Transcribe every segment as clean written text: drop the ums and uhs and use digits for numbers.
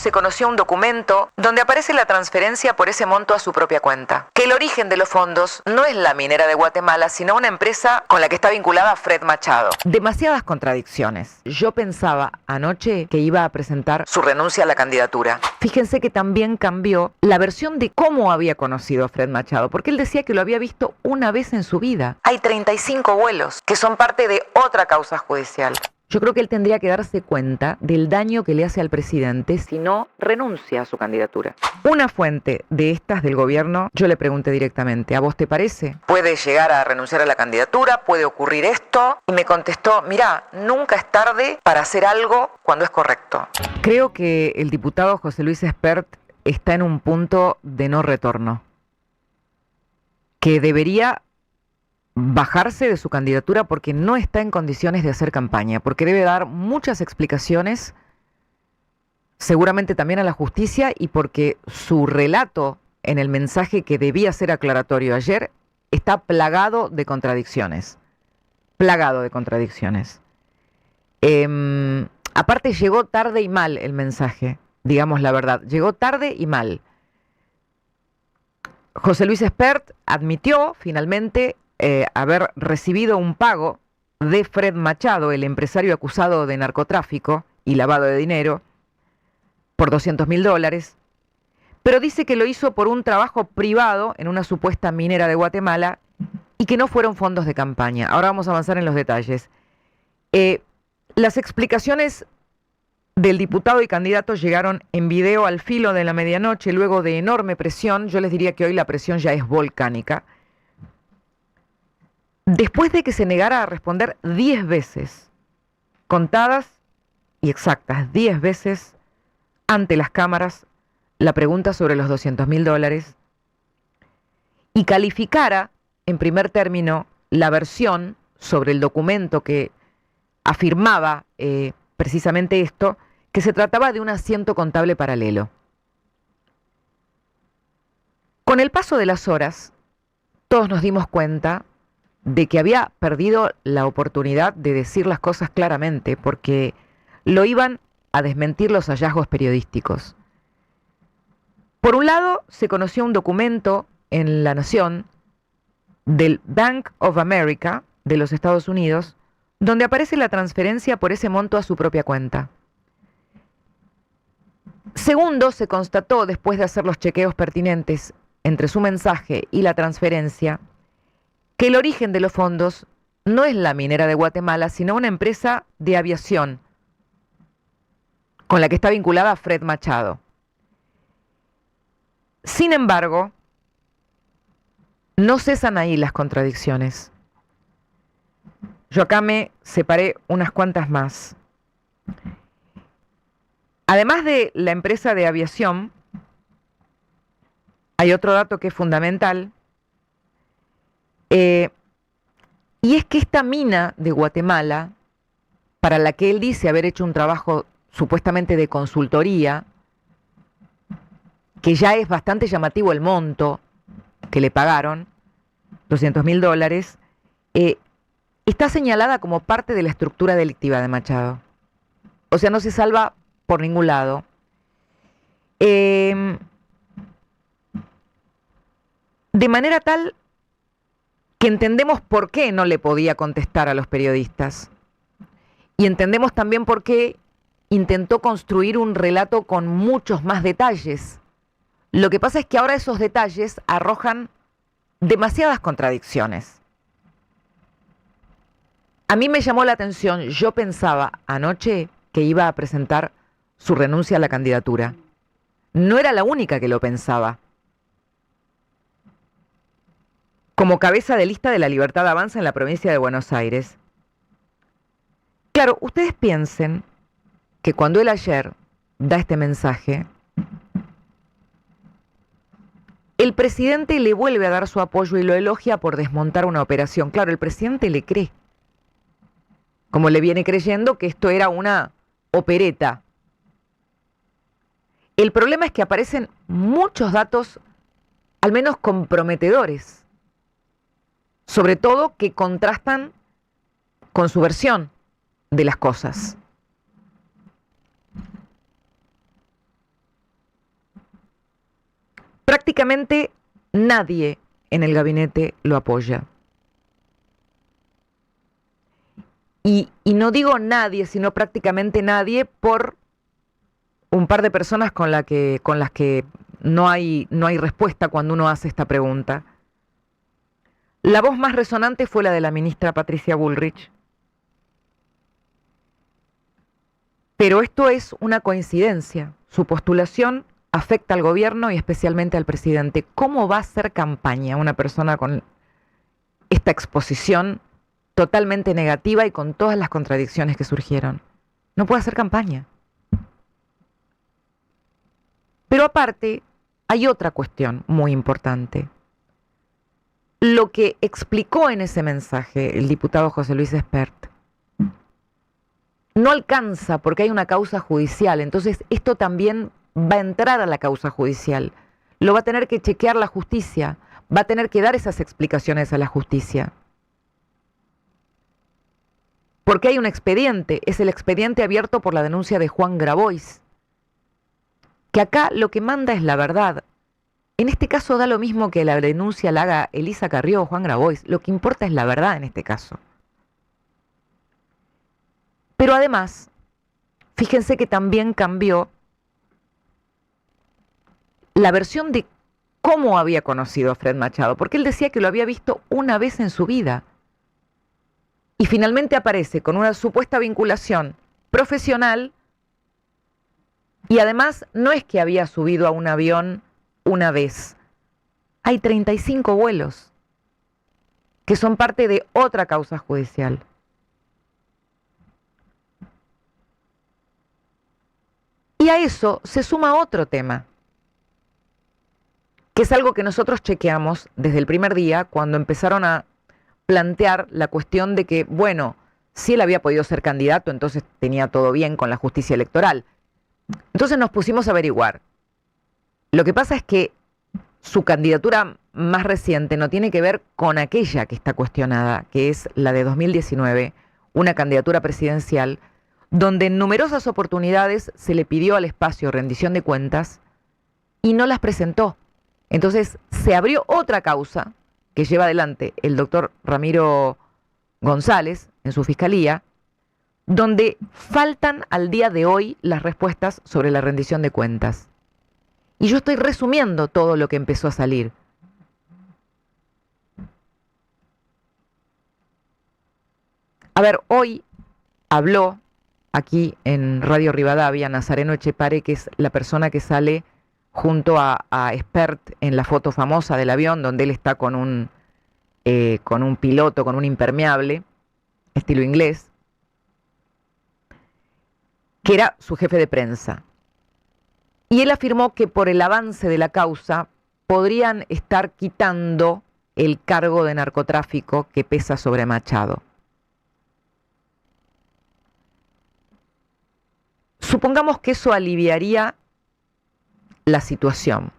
se conoció un documento donde aparece la transferencia por ese monto a su propia cuenta. Que el origen de los fondos no es la minera de Guatemala, sino una empresa con la que está vinculada Fred Machado. Demasiadas contradicciones. Yo pensaba anoche que iba a presentar su renuncia a la candidatura. Fíjense que también cambió la versión de cómo había conocido a Fred Machado, porque él decía que lo había visto una vez en su vida. Hay 35 vuelos que son parte de otra causa judicial. Yo creo que él tendría que darse cuenta del daño que le hace al presidente si no renuncia a su candidatura. Una fuente de estas del gobierno, yo le pregunté directamente, ¿a vos te parece? ¿Puede llegar a renunciar a la candidatura? ¿Puede ocurrir esto? Y me contestó, mirá, nunca es tarde para hacer algo cuando es correcto. Creo que el diputado José Luis Espert está en un punto de no retorno, que debería bajarse de su candidatura porque no está en condiciones de hacer campaña, porque debe dar muchas explicaciones, seguramente también a la justicia, y porque su relato en el mensaje que debía ser aclaratorio ayer está plagado de contradicciones. Plagado de contradicciones. Aparte llegó tarde y mal el mensaje, digamos la verdad, llegó tarde y mal. José Luis Espert admitió finalmente haber recibido un pago de Fred Machado, el empresario acusado de narcotráfico y lavado de dinero, por $200.000, pero dice que lo hizo por un trabajo privado en una supuesta minera de Guatemala y que no fueron fondos de campaña. Ahora vamos a avanzar en los detalles. Las explicaciones del diputado y candidato llegaron en video al filo de la medianoche, luego de enorme presión. Yo les diría que hoy la presión ya es volcánica. Después de que se negara a responder 10 veces, contadas y exactas, 10 veces ante las cámaras, la pregunta sobre los $200.000 y calificara en primer término la versión sobre el documento que afirmaba precisamente esto, que se trataba de un asiento contable paralelo. Con el paso de las horas, todos nos dimos cuenta de que había perdido la oportunidad de decir las cosas claramente, porque lo iban a desmentir los hallazgos periodísticos. Por un lado, se conoció un documento en La Nación del Bank of America de los Estados Unidos, donde aparece la transferencia por ese monto a su propia cuenta. Segundo, se constató, después de hacer los chequeos pertinentes entre su mensaje y la transferencia, que el origen de los fondos no es la minera de Guatemala, sino una empresa de aviación con la que está vinculada Fred Machado. Sin embargo, no cesan ahí las contradicciones. Yo acá me separé unas cuantas más. Además de la empresa de aviación, hay otro dato que es fundamental, y es que esta mina de Guatemala, para la que él dice haber hecho un trabajo supuestamente de consultoría, que ya es bastante llamativo el monto que le pagaron, $200.000, está señalada como parte de la estructura delictiva de Machado. O sea, no se salva por ningún lado. De manera tal que entendemos por qué no le podía contestar a los periodistas. Y entendemos también por qué intentó construir un relato con muchos más detalles. Lo que pasa es que ahora esos detalles arrojan demasiadas contradicciones. A mí me llamó la atención, yo pensaba anoche que iba a presentar su renuncia a la candidatura. No era la única que lo pensaba. Como cabeza de lista de La Libertad Avanza en la provincia de Buenos Aires. Claro, ustedes piensen que cuando él ayer da este mensaje, el presidente le vuelve a dar su apoyo y lo elogia por desmontar una operación. Claro, el presidente le cree, como le viene creyendo que esto era una opereta. El problema es que aparecen muchos datos, al menos comprometedores, sobre todo que contrastan con su versión de las cosas. prácticamente nadie en el gabinete lo apoya. Y no digo nadie, sino prácticamente nadie, por un par de personas con las que no hay respuesta cuando uno hace esta pregunta. La voz más resonante fue la de la ministra Patricia Bullrich. Pero esto es una coincidencia. Su postulación afecta al gobierno y especialmente al presidente. ¿Cómo va a hacer campaña una persona con esta exposición totalmente negativa y con todas las contradicciones que surgieron? No puede hacer campaña. Pero aparte, hay otra cuestión muy importante. Lo que explicó en ese mensaje el diputado José Luis Espert no alcanza porque hay una causa judicial. Entonces esto también va a entrar a la causa judicial. Lo va a tener que chequear la justicia. Va a tener que dar esas explicaciones a la justicia. Porque hay un expediente. Es el expediente abierto por la denuncia de Juan Grabois. Que acá lo que manda es la verdad. En este caso da lo mismo que la denuncia la haga Elisa Carrió o Juan Grabois. Lo que importa es la verdad en este caso. Pero además, fíjense que también cambió la versión de cómo había conocido a Fred Machado, porque él decía que lo había visto una vez en su vida. Y finalmente aparece con una supuesta vinculación profesional y además no es que había subido a un avión una vez. Hay 35 vuelos que son parte de otra causa judicial. Y a eso se suma otro tema, que es algo que nosotros chequeamos desde el primer día cuando empezaron a plantear la cuestión de que, bueno, si él había podido ser candidato, entonces tenía todo bien con la justicia electoral. Entonces nos pusimos a averiguar. Lo que pasa es que su candidatura más reciente no tiene que ver con aquella que está cuestionada, que es la de 2019, una candidatura presidencial, donde en numerosas oportunidades se le pidió al espacio rendición de cuentas y no las presentó. Entonces se abrió otra causa que lleva adelante el doctor Ramiro González en su fiscalía, donde faltan al día de hoy las respuestas sobre la rendición de cuentas. Y yo estoy resumiendo todo lo que empezó a salir. A ver, hoy habló aquí en Radio Rivadavia Nazareno Echepare, que es la persona que sale junto a Espert en la foto famosa del avión, donde él está con un piloto, con un impermeable, estilo inglés, que era su jefe de prensa. Y él afirmó que por el avance de la causa podrían estar quitando el cargo de narcotráfico que pesa sobre Machado. Supongamos que eso aliviaría la situación.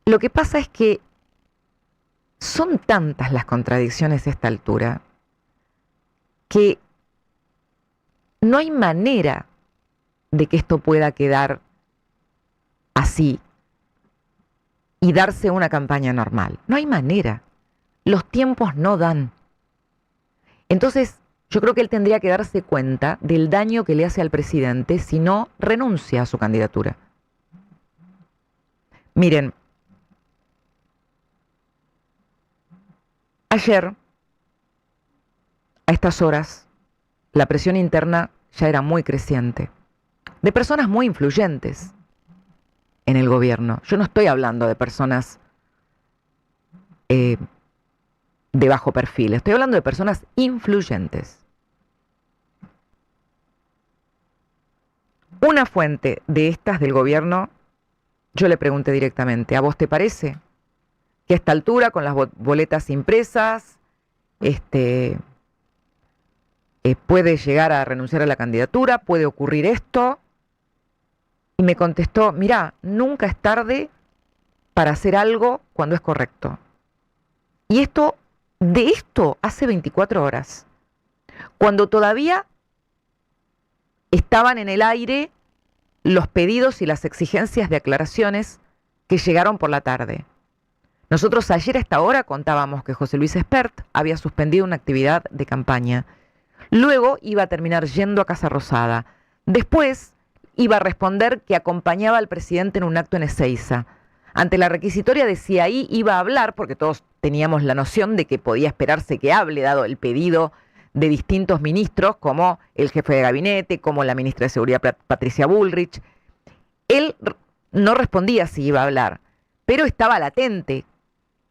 Lo que pasa es que son tantas las contradicciones a esta altura que no hay manera de que esto pueda quedar así y darse una campaña normal. No hay manera. Los tiempos no dan. Entonces, yo creo que él tendría que darse cuenta del daño que le hace al presidente si no renuncia a su candidatura. Miren, ayer, a estas horas, la presión interna ya era muy creciente, de personas muy influyentes en el gobierno. Yo no estoy hablando de personas de bajo perfil, estoy hablando de personas influyentes. Una fuente de estas del gobierno, yo le pregunté directamente, ¿a vos te parece que a esta altura, con las boletas impresas, puede llegar a renunciar a la candidatura? ¿Puede ocurrir esto? Y me contestó, mirá, nunca es tarde para hacer algo cuando es correcto. Y de esto hace 24 horas, cuando todavía estaban en el aire los pedidos y las exigencias de aclaraciones que llegaron por la tarde. Nosotros ayer a esta hora contábamos que José Luis Espert había suspendido una actividad de campaña. Luego iba a terminar yendo a Casa Rosada. Después iba a responder que acompañaba al presidente en un acto en Ezeiza. Ante la requisitoria de si ahí iba a hablar, porque todos teníamos la noción de que podía esperarse que hable, dado el pedido de distintos ministros, como el jefe de gabinete, como la ministra de Seguridad Patricia Bullrich. Él no respondía si iba a hablar, pero estaba latente.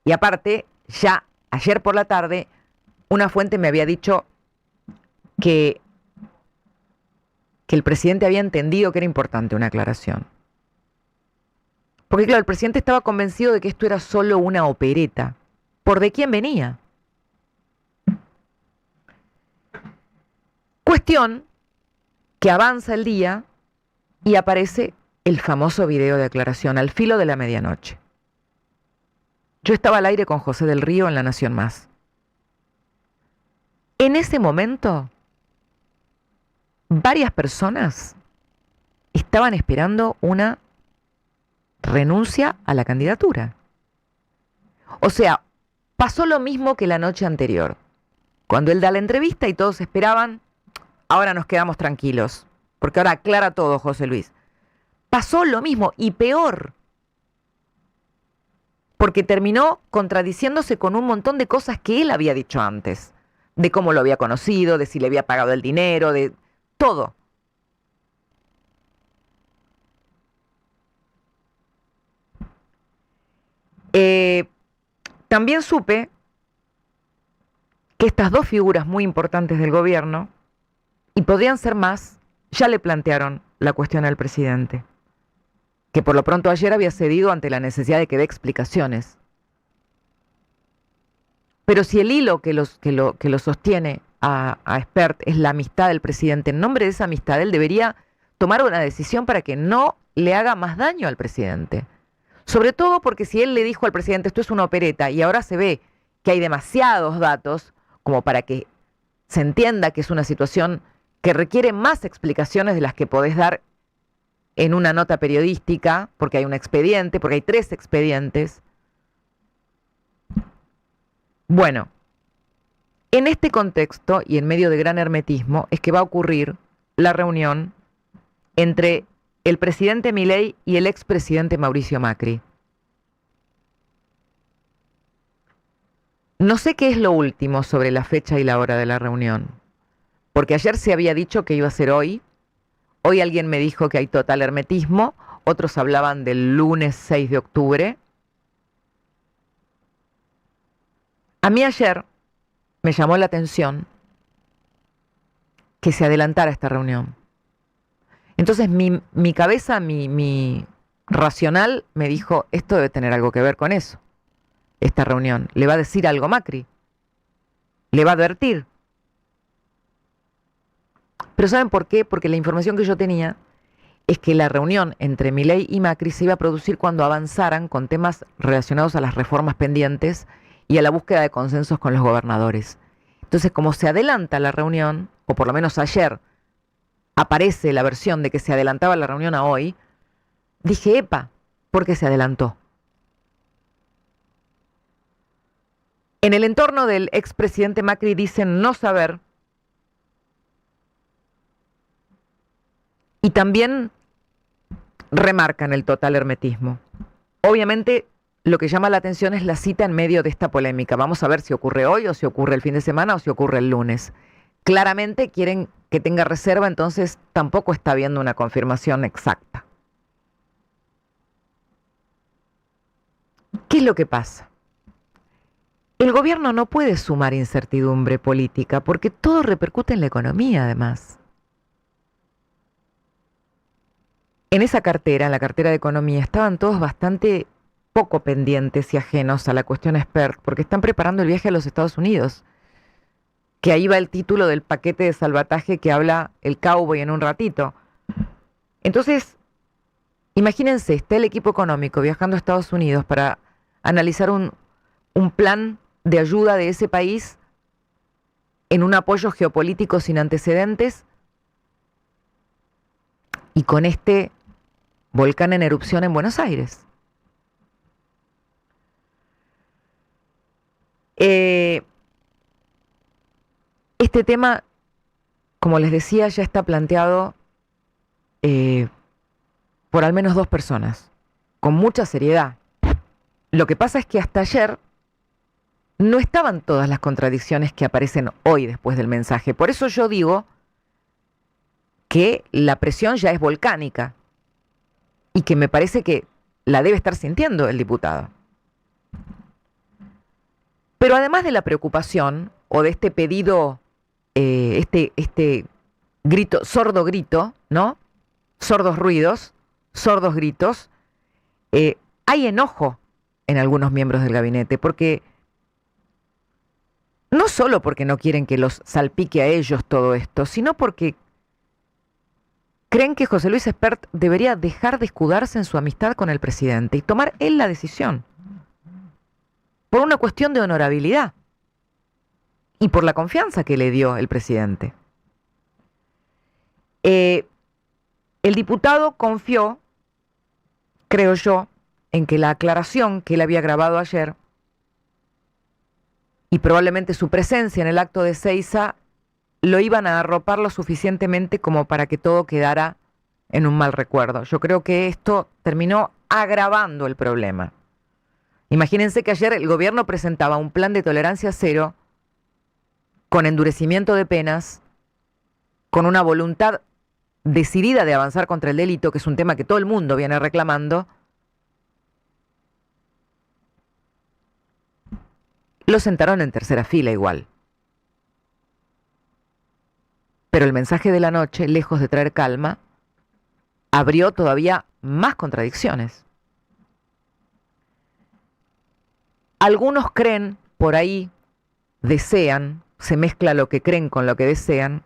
Y aparte, ya ayer por la tarde, una fuente me había dicho que el presidente había entendido que era importante una aclaración. Porque claro, el presidente estaba convencido de que esto era solo una opereta. ¿Por de quién venía? Cuestión que avanza el día y aparece el famoso video de aclaración al filo de la medianoche. Yo estaba al aire con José del Río en La Nación Más. En ese momento, varias personas estaban esperando una renuncia a la candidatura. O sea, pasó lo mismo que la noche anterior, cuando él da la entrevista y todos esperaban, ahora nos quedamos tranquilos, porque ahora aclara todo José Luis. Pasó lo mismo y peor, porque terminó contradiciéndose con un montón de cosas que él había dicho antes, de cómo lo había conocido, de si le había pagado el dinero, de todo. También supe que estas dos figuras muy importantes del gobierno, y podrían ser más, ya le plantearon la cuestión al presidente, que por lo pronto ayer había cedido ante la necesidad de que dé explicaciones. Pero si el hilo que lo sostiene a Espert es la amistad del presidente, en nombre de esa amistad él debería tomar una decisión para que no le haga más daño al presidente. Sobre todo porque si él le dijo al presidente esto es una opereta y ahora se ve que hay demasiados datos como para que se entienda que es una situación que requiere más explicaciones de las que podés dar en una nota periodística, porque hay un expediente, porque hay 3 expedientes. Bueno, en este contexto y en medio de gran hermetismo es que va a ocurrir la reunión entre el presidente Milei y el expresidente Mauricio Macri. No sé qué es lo último sobre la fecha y la hora de la reunión, porque ayer se había dicho que iba a ser hoy. Hoy alguien me dijo que hay total hermetismo, otros hablaban del lunes 6 de octubre. A mí ayer me llamó la atención que se adelantara esta reunión. Entonces mi cabeza, mi racional me dijo, esto debe tener algo que ver con eso, esta reunión. ¿Le va a decir algo Macri? ¿Le va a advertir? Pero ¿saben por qué? Porque la información que yo tenía es que la reunión entre Milei y Macri se iba a producir cuando avanzaran con temas relacionados a las reformas pendientes y a la búsqueda de consensos con los gobernadores. Entonces, como se adelanta la reunión, o por lo menos ayer aparece la versión de que se adelantaba la reunión a hoy, dije, epa, ¿por qué se adelantó? En el entorno del expresidente Macri dicen no saber, y también remarcan el total hermetismo. Obviamente, lo que llama la atención es la cita en medio de esta polémica. Vamos a ver si ocurre hoy, o si ocurre el fin de semana, o si ocurre el lunes. Claramente quieren que tenga reserva, entonces tampoco está habiendo una confirmación exacta. ¿Qué es lo que pasa? El gobierno no puede sumar incertidumbre política porque todo repercute en la economía, además. En esa cartera, en la cartera de economía, estaban todos bastante poco pendientes y ajenos a la cuestión Espert, porque están preparando el viaje a los Estados Unidos, que ahí va el título del paquete de salvataje que habla el cowboy en un ratito. Entonces, imagínense, está el equipo económico viajando a Estados Unidos para analizar un plan de ayuda de ese país en un apoyo geopolítico sin antecedentes y con este volcán en erupción en Buenos Aires. Este tema, como les decía, ya está planteado por al menos 2 personas, con mucha seriedad. Lo que pasa es que hasta ayer no estaban todas las contradicciones que aparecen hoy después del mensaje. Por eso yo digo que la presión ya es volcánica y que me parece que la debe estar sintiendo el diputado. Pero además de la preocupación o de este pedido, este grito, sordo grito, ¿no? Sordos ruidos, sordos gritos, hay enojo en algunos miembros del gabinete, porque no solo porque no quieren que los salpique a ellos todo esto, sino porque creen que José Luis Espert debería dejar de escudarse en su amistad con el presidente y tomar él la decisión, por una cuestión de honorabilidad y por la confianza que le dio el presidente. El diputado confió, creo yo, en que la aclaración que él había grabado ayer y probablemente su presencia en el acto de Seiza lo iban a arropar lo suficientemente como para que todo quedara en un mal recuerdo. Yo creo que esto terminó agravando el problema. Imagínense que ayer el gobierno presentaba un plan de tolerancia cero con endurecimiento de penas, con una voluntad decidida de avanzar contra el delito, que es un tema que todo el mundo viene reclamando. Lo sentaron en tercera fila igual. Pero el mensaje de la noche, lejos de traer calma, abrió todavía más contradicciones. Algunos creen, por ahí, desean, se mezcla lo que creen con lo que desean,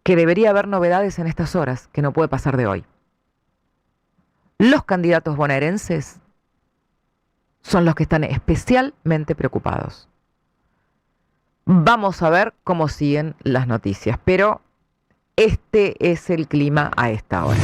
que debería haber novedades en estas horas, que no puede pasar de hoy. Los candidatos bonaerenses son los que están especialmente preocupados. Vamos a ver cómo siguen las noticias, pero este es el clima a esta hora.